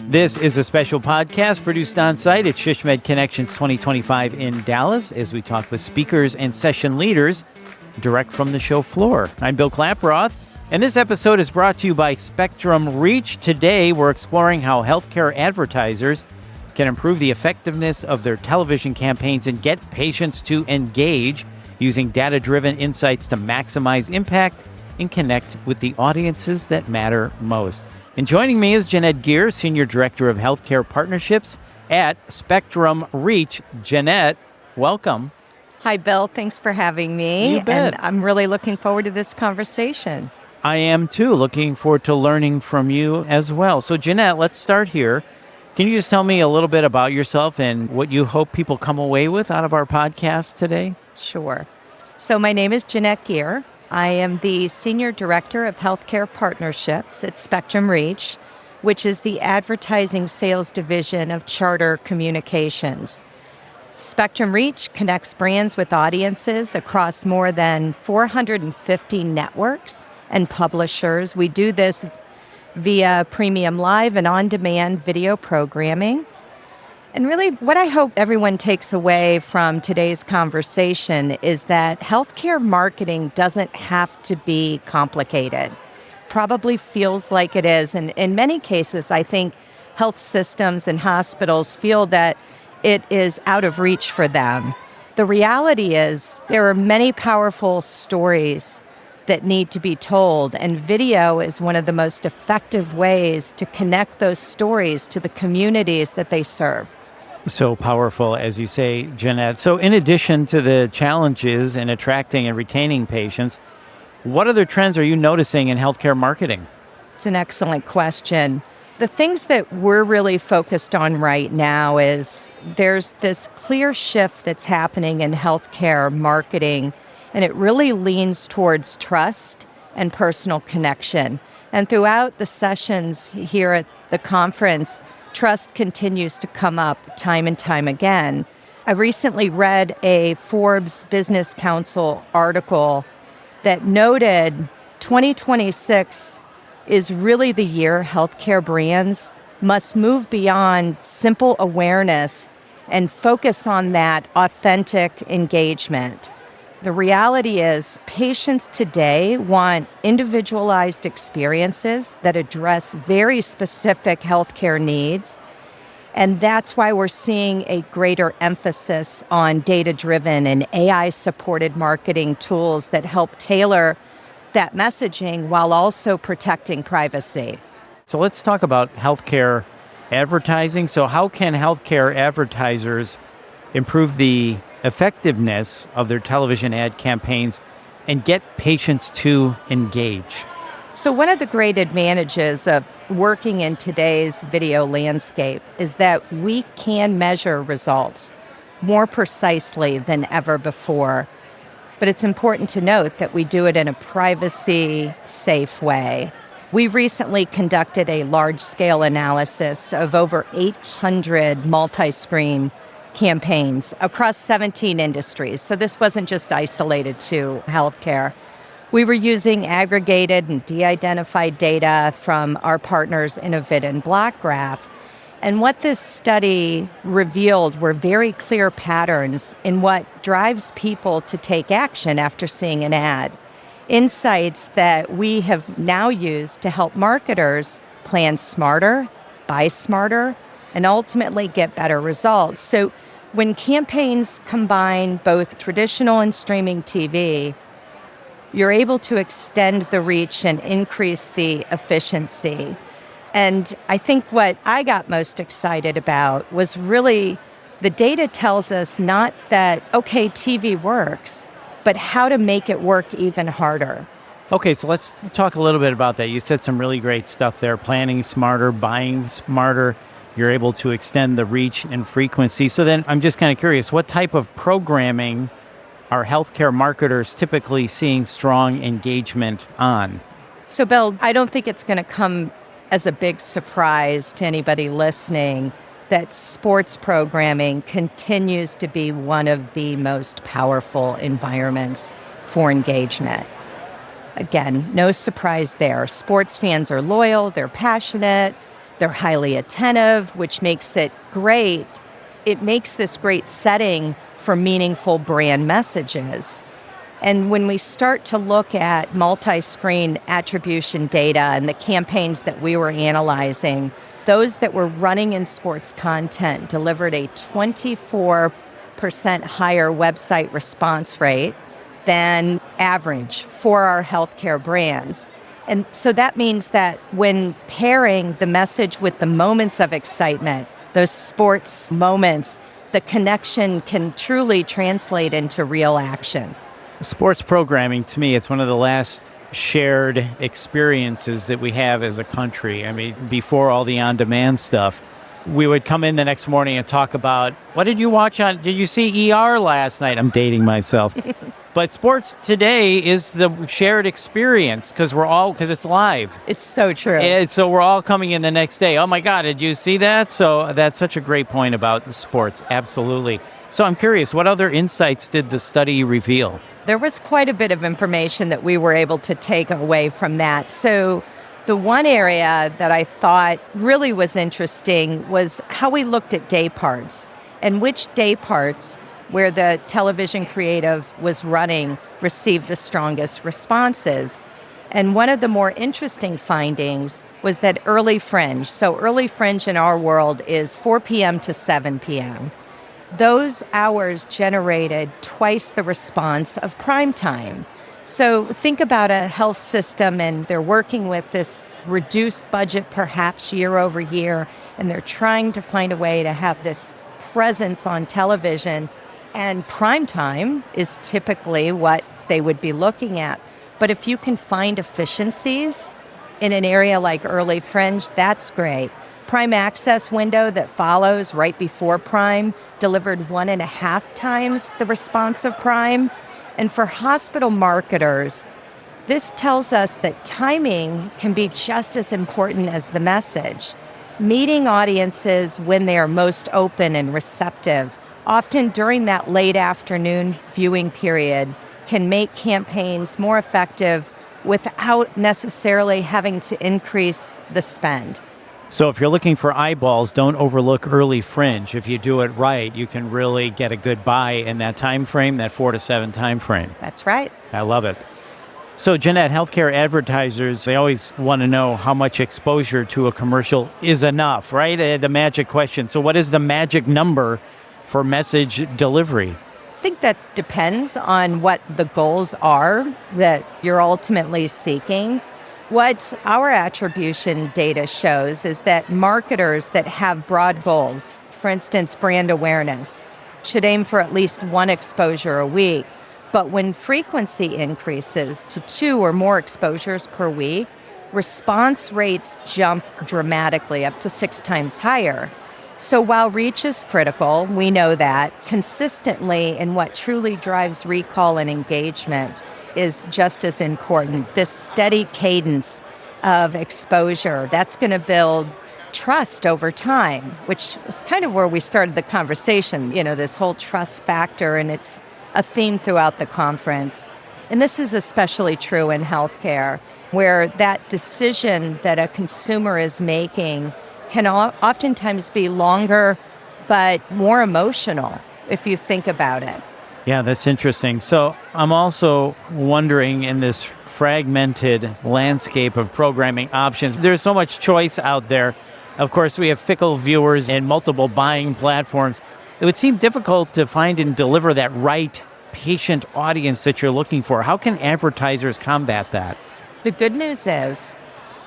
This is a special podcast produced on site at SHSMD Connections 2025 in Dallas as we talk with speakers and session leaders direct from the show floor. I'm Bill Klaproth, and this episode is brought to you by Spectrum Reach. Today, we're exploring how healthcare advertisers can improve the effectiveness of their television campaigns and get patients to engage using data-driven insights to maximize impact and connect with the audiences that matter most. And joining me is Jeanette Geer, Senior Director of Healthcare Partnerships at Spectrum Reach. Jeanette, welcome. Hi, Bill. Thanks for having me. You bet. And I'm really looking forward to this conversation. I am too, looking forward to learning from you as well. So Jeanette, let's start here. Can you just tell me a little bit about yourself and what you hope people come away with out of our podcast today? Sure. So my name is Jeanette Geer. I am the Senior Director of Healthcare Partnerships at Spectrum Reach, which is the advertising sales division of Charter Communications. Spectrum Reach connects brands with audiences across more than 450 networks and publishers. We do this via premium live and on-demand video programming. And really, what I hope everyone takes away from today's conversation is that healthcare marketing doesn't have to be complicated. Probably feels like it is. And in many cases, I think health systems and hospitals feel that it is out of reach for them. The reality is there are many powerful stories that need to be told, and video is one of the most effective ways to connect those stories to the communities that they serve. So powerful, as you say, Jeanette. So in addition to the challenges in attracting and retaining patients, what other trends are you noticing in healthcare marketing? It's an excellent question. The things that we're really focused on right now is there's this clear shift that's happening in healthcare marketing, and it really leans towards trust and personal connection. And throughout the sessions here at the conference, trust continues to come up time and time again. I recently read a Forbes Business Council article that noted 2026 is really the year healthcare brands must move beyond simple awareness and focus on that authentic engagement. The reality is patients today want individualized experiences that address very specific healthcare needs. And that's why we're seeing a greater emphasis on data-driven and AI-supported marketing tools that help tailor that messaging while also protecting privacy. So let's talk about healthcare advertising. So how can healthcare advertisers improve the effectiveness of their television ad campaigns and get patients to engage? So one of the great advantages of working in today's video landscape is that we can measure results more precisely than ever before. But it's important to note that we do it in a privacy-safe way. We recently conducted a large-scale analysis of over 800 multi-screen campaigns across 17 industries. So this wasn't just isolated to healthcare. We were using aggregated and de-identified data from our partners Innovid and Blackgraph. And what this study revealed were very clear patterns in what drives people to take action after seeing an ad. Insights that we have now used to help marketers plan smarter, buy smarter, and ultimately get better results. So when campaigns combine both traditional and streaming TV, you're able to extend the reach and increase the efficiency. And I think what I got most excited about was really the data tells us not that, okay, TV works, but how to make it work even harder. Okay, so let's talk a little bit about that. You said some really great stuff there, planning smarter, buying smarter. You're able to extend the reach and frequency. So then I'm just kind of curious, what type of programming are healthcare marketers typically seeing strong engagement on? So, Bill, I don't think it's going to come as a big surprise to anybody listening that sports programming continues to be one of the most powerful environments for engagement. Again, no surprise there. Sports fans are loyal, they're passionate, They're highly attentive, which makes it great. It makes this great setting for meaningful brand messages. And when we start to look at multi-screen attribution data and the campaigns that we were analyzing, those that were running in sports content delivered a 24% higher website response rate than average for our healthcare brands. And so that means that when pairing the message with the moments of excitement, those sports moments, the connection can truly translate into real action. Sports programming, to me, it's one of the last shared experiences that we have as a country. I mean, before all the on-demand stuff, we would come in the next morning and talk about, what did you watch on, did you see ER last night? I'm dating myself. But sports today is the shared experience because it's live. It's so true. And so we're all coming in the next day. Oh my God, did you see that? So that's such a great point about the sports. Absolutely. So I'm curious, what other insights did the study reveal? There was quite a bit of information that we were able to take away from that. So the one area that I thought really was interesting was how we looked at day parts and which day parts where the television creative was running received the strongest responses. And one of the more interesting findings was that early fringe, so early fringe in our world is 4 p.m. to 7 p.m. Those hours generated twice the response of prime time. So think about a health system and they're working with this reduced budget perhaps year over year, and they're trying to find a way to have this presence on television. And prime time is typically what they would be looking at. But if you can find efficiencies in an area like early fringe, that's great. Prime access window that follows right before prime delivered 1.5 times the response of prime. And for hospital marketers, this tells us that timing can be just as important as the message. Meeting audiences when they are most open and receptive, often during that late afternoon viewing period, can make campaigns more effective without necessarily having to increase the spend. So if you're looking for eyeballs, don't overlook early fringe. If you do it right, you can really get a good buy in that time frame, that 4 to 7 time frame. That's right. I love it. So Jeanette, healthcare advertisers, they always want to know how much exposure to a commercial is enough, right? The magic question. So what is the magic number for message delivery? I think that depends on what the goals are that you're ultimately seeking. What our attribution data shows is that marketers that have broad goals, for instance, brand awareness, should aim for at least 1 exposure a week. But when frequency increases to 2 or more exposures per week, response rates jump dramatically, up to 6 times higher. So while reach is critical, we know that, consistently in what truly drives recall and engagement is just as important. This steady cadence of exposure, that's going to build trust over time, which is kind of where we started the conversation, this whole trust factor, and it's a theme throughout the conference. And this is especially true in healthcare, where that decision that a consumer is making can oftentimes be longer, but more emotional if you think about it. Yeah, that's interesting. So I'm also wondering, in this fragmented landscape of programming options, there's so much choice out there. Of course, we have fickle viewers and multiple buying platforms. It would seem difficult to find and deliver that right patient audience that you're looking for. How can advertisers combat that? The good news is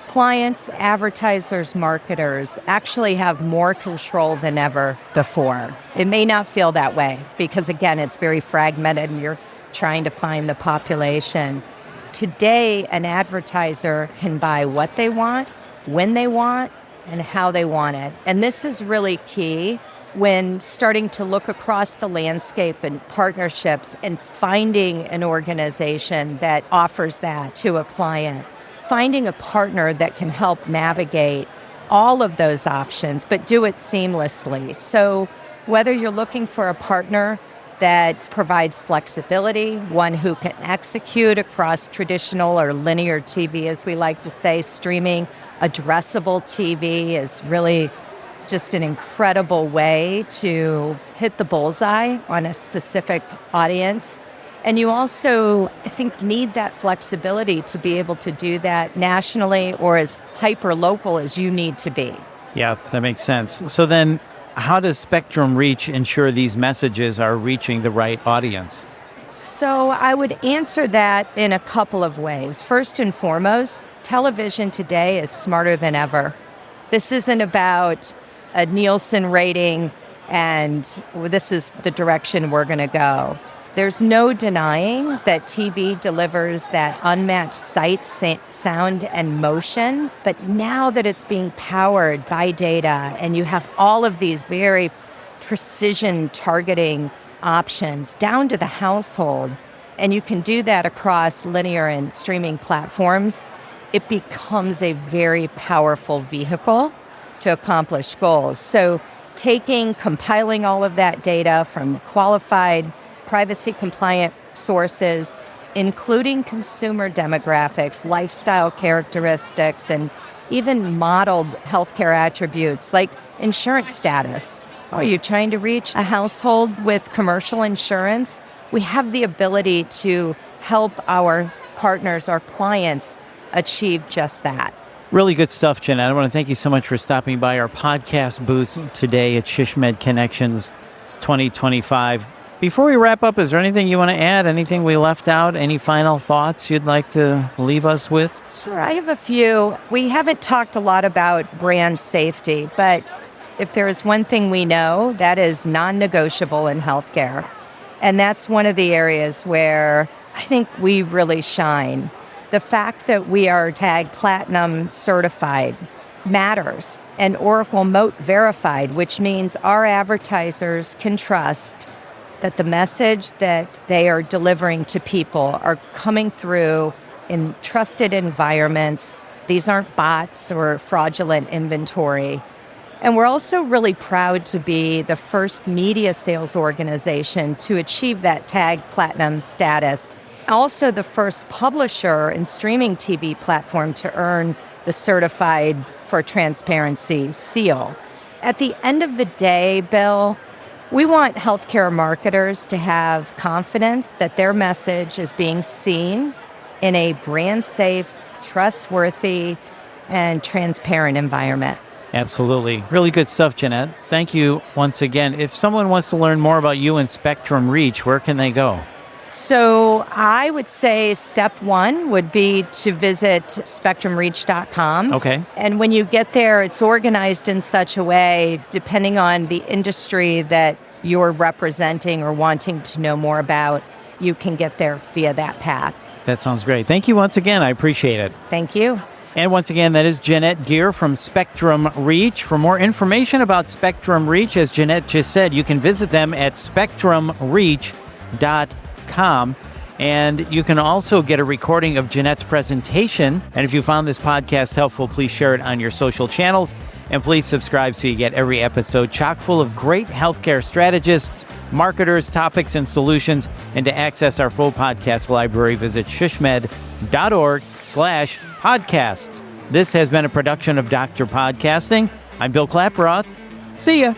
clients, advertisers, marketers actually have more control than ever before. It may not feel that way because, again, it's very fragmented and you're trying to find the population. Today, an advertiser can buy what they want, when they want, and how they want it. And this is really key when starting to look across the landscape and partnerships and finding an organization that offers that to a client. Finding a partner that can help navigate all of those options, but do it seamlessly. So whether you're looking for a partner that provides flexibility, one who can execute across traditional or linear TV, as we like to say, streaming, Addressable TV is really just an incredible way to hit the bullseye on a specific audience. And you also, I think, need that flexibility to be able to do that nationally or as hyper-local as you need to be. Yeah, that makes sense. So then, how does Spectrum Reach ensure these messages are reaching the right audience? So I would answer that in a couple of ways. First and foremost, television today is smarter than ever. This isn't about a Nielsen rating and this is the direction we're going to go. There's no denying that TV delivers that unmatched sight, sound, and motion. But now that it's being powered by data and you have all of these very precision targeting options down to the household, and you can do that across linear and streaming platforms, it becomes a very powerful vehicle to accomplish goals. So compiling all of that data from qualified, privacy-compliant sources, including consumer demographics, lifestyle characteristics, and even modeled healthcare attributes like insurance status. Are you trying to reach a household with commercial insurance? We have the ability to help our partners, our clients, achieve just that. Really good stuff, Jeanette. I want to thank you so much for stopping by our podcast booth today at ShishMed Connections 2025. Before we wrap up, is there anything you want to add? Anything we left out? Any final thoughts you'd like to leave us with? Sure, I have a few. We haven't talked a lot about brand safety, but if there is one thing we know, that is non-negotiable in healthcare. And that's one of the areas where I think we really shine. The fact that we are TAG Platinum certified matters, and Oracle Moat verified, which means our advertisers can trust that the message that they are delivering to people are coming through in trusted environments. These aren't bots or fraudulent inventory. And we're also really proud to be the first media sales organization to achieve that TAG Platinum status. Also the first publisher and streaming TV platform to earn the Certified for Transparency seal. At the end of the day, Bill, we want healthcare marketers to have confidence that their message is being seen in a brand safe, trustworthy, and transparent environment. Absolutely. Really good stuff, Jeanette. Thank you once again. If someone wants to learn more about you and Spectrum Reach, where can they go? So I would say step one would be to visit spectrumreach.com. Okay. And when you get there, it's organized in such a way, depending on the industry that you're representing or wanting to know more about, you can get there via that path. That sounds great. Thank you once again. I appreciate it. Thank you. And once again, that is Jeanette Geer from Spectrum Reach. For more information about Spectrum Reach, as Jeanette just said, you can visit them at spectrumreach.com. And you can also get a recording of Jeanette's presentation. And if you found this podcast helpful, please share it on your social channels. And please subscribe so you get every episode chock full of great healthcare strategists, marketers, topics, and solutions. And to access our full podcast library, visit shishmed.org/podcasts. This has been a production of Dr. Podcasting. I'm Bill Klaproth. See ya.